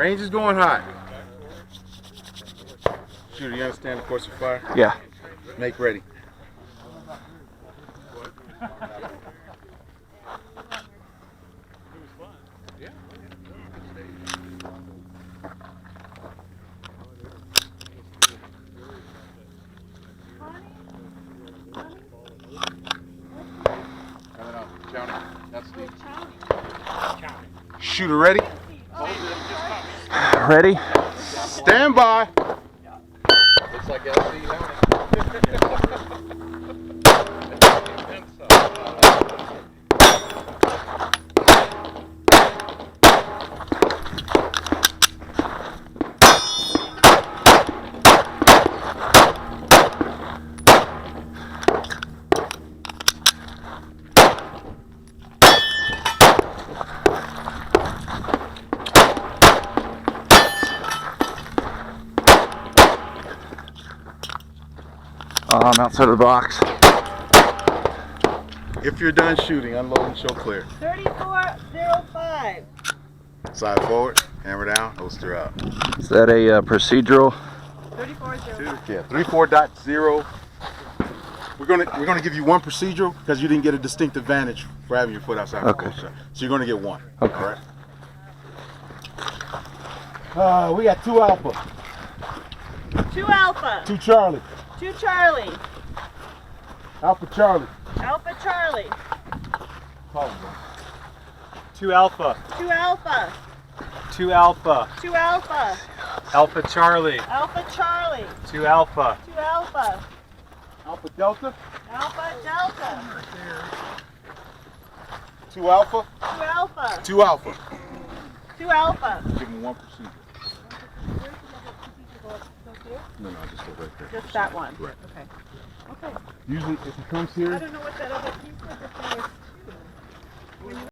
Range is going hot. Shooter, you understand the course of fire? Yeah. Make ready. Shooter ready? Ready? Stand by. Looks like LC, don't it? I'm outside of the box. If you're done shooting, unload and show clear. 3405. Slide forward, hammer down, holster out. Is that a procedural? 3405. Yeah, 34.0. We're gonna give you one procedural because you didn't get a distinct advantage for having your foot outside the Okay. shot. So you're gonna get one. Okay. All right. We got 2 Alpha, 2 Alpha. 2 Charlie, 2 Charlie. Alpha Charlie. Alpha Charlie. Call him, bro. 2 Alpha. 2 Alpha. 2 Alpha. 2 Alpha. Alpha Charlie. Alpha Charlie. 2 Alpha. 2 Alpha. Alpha Delta, Alpha Delta. 2 Alpha, 2 Alpha. 2 Alpha. 2 Alpha. Give him one procedure. No, just go right there. Just that one. Right. Okay. Okay. Usually, if he comes I here, don't know what that other piece was. If there was two.